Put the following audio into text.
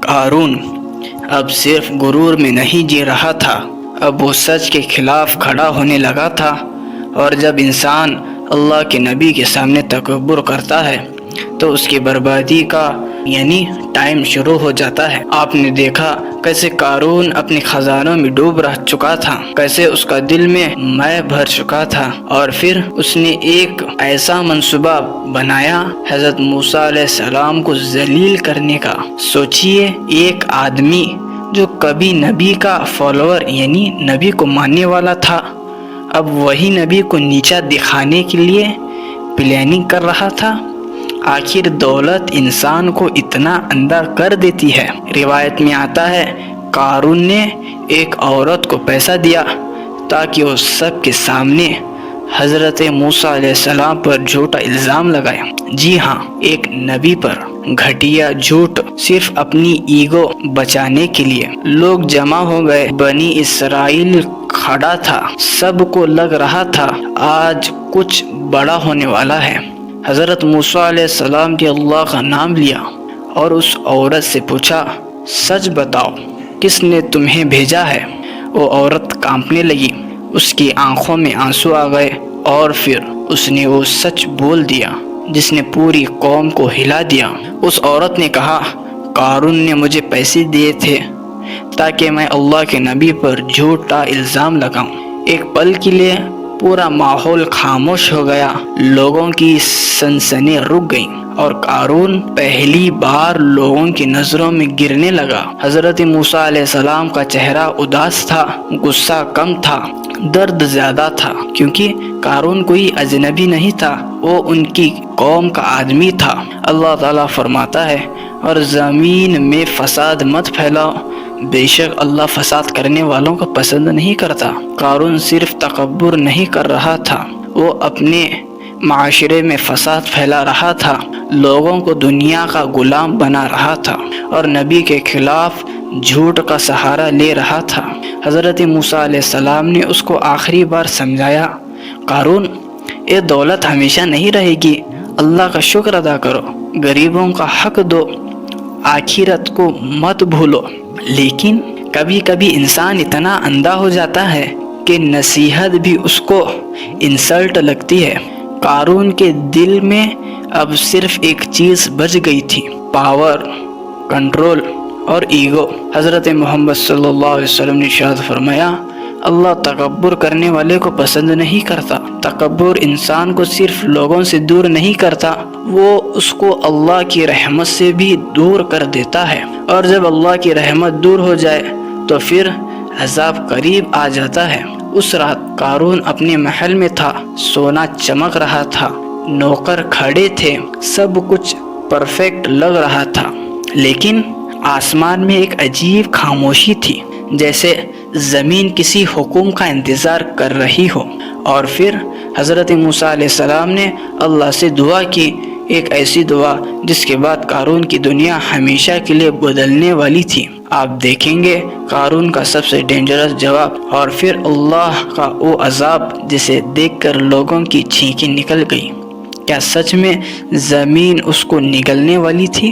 قارون اب صرف غرور میں نہیں جی رہا تھا، اب وہ سچ کے خلاف کھڑا ہونے لگا تھا۔ اور جب انسان اللہ کے نبی کے سامنے تکبر کرتا ہے تو اس کی بربادی کا یعنی ٹائم شروع ہو جاتا ہے۔ آپ نے دیکھا کیسے قارون اپنے خزانوں میں ڈوب رہ چکا تھا، کیسے اس کا دل میں میں بھر چکا تھا، اور پھر اس نے ایک ایسا منصوبہ بنایا حضرت موسیٰ علیہ السلام کو ذلیل کرنے کا۔ سوچئے، ایک آدمی جو کبھی نبی کا فالوور یعنی نبی کو ماننے والا تھا، اب وہی نبی کو نیچا دکھانے کے لیے پلاننگ کر رہا تھا۔ آخر دولت انسان کو اتنا اندھا کر دیتی ہے۔ روایت میں آتا ہے قارون نے ایک عورت کو پیسہ دیا تاکہ وہ سب کے سامنے حضرت موسیٰ علیہ السلام پر جھوٹا الزام لگائے۔ جی ہاں، ایک نبی پر گھٹیا جھوٹ، صرف اپنی ایگو بچانے کے لیے۔ لوگ جمع ہو گئے، بنی اسرائیل کھڑا تھا، سب کو لگ رہا تھا آج کچھ بڑا ہونے والا ہے۔ حضرت موسیٰ علیہ السلام نے اللہ کا نام لیا اور اس عورت سے پوچھا، سچ بتاؤ کس نے تمہیں بھیجا ہے؟ وہ عورت کانپنے لگی، اس کی آنکھوں میں آنسو آ گئے، اور پھر اس نے وہ سچ بول دیا جس نے پوری قوم کو ہلا دیا۔ اس عورت نے کہا، قارون نے مجھے پیسے دیے تھے تاکہ میں اللہ کے نبی پر جھوٹا الزام لگاؤں۔ ایک پل کے لیے پورا ماحول خاموش ہو گیا، لوگوں کی سنسنی رک گئی، اور قارون پہلی بار لوگوں کی نظروں میں گرنے لگا۔ حضرت موسیٰ علیہ السلام کا چہرہ اداس تھا، غصہ کم تھا، درد زیادہ تھا، کیونکہ قارون کوئی اجنبی نہیں تھا، وہ ان کی قوم کا آدمی تھا۔ اللہ تعالیٰ فرماتا ہے، اور زمین میں فساد مت پھیلاؤ، بے شک اللہ فساد کرنے والوں کو پسند نہیں کرتا۔ قارون صرف تکبر نہیں کر رہا تھا، وہ اپنے معاشرے میں فساد پھیلا رہا تھا، لوگوں کو دنیا کا غلام بنا رہا تھا، اور نبی کے خلاف جھوٹ کا سہارا لے رہا تھا۔ حضرت موسیٰ علیہ السلام نے اس کو آخری بار سمجھایا، قارون، یہ دولت ہمیشہ نہیں رہے گی، اللہ کا شکر ادا کرو، غریبوں کا حق دو، آخرت کو مت بھولو۔ لیکن کبھی کبھی انسان اتنا اندھا ہو جاتا ہے کہ نصیحت بھی اس کو انسلٹ لگتی ہے۔ قارون کے دل میں اب صرف ایک چیز بچ گئی تھی، پاور، کنٹرول اور ایگو۔ حضرت محمد صلی اللہ علیہ وسلم نے ارشاد فرمایا، اللہ تکبر کرنے والے کو پسند نہیں کرتا۔ تکبر انسان کو صرف لوگوں سے دور نہیں کرتا، وہ اس کو اللہ کی رحمت سے بھی دور کر دیتا ہے، اور جب اللہ کی رحمت دور ہو جائے تو پھر عذاب قریب آ جاتا ہے۔ اس رات قارون اپنے محل میں تھا، سونا چمک رہا تھا، نوکر کھڑے تھے، سب کچھ پرفیکٹ لگ رہا تھا، لیکن آسمان میں ایک عجیب خاموشی تھی، جیسے زمین کسی حکم کا انتظار کر رہی ہو۔ اور پھر حضرت موسیٰ علیہ السلام نے اللہ سے دعا کی، ایک ایسی دعا جس کے بعد قارون کی دنیا ہمیشہ کے لیے بدلنے والی تھی۔ آپ دیکھیں گے قارون کا سب سے ڈینجرس جواب، اور پھر اللہ کا وہ عذاب جسے دیکھ کر لوگوں کی چھینکیں نکل گئی۔ کیا سچ میں زمین اس کو نگلنے والی تھی؟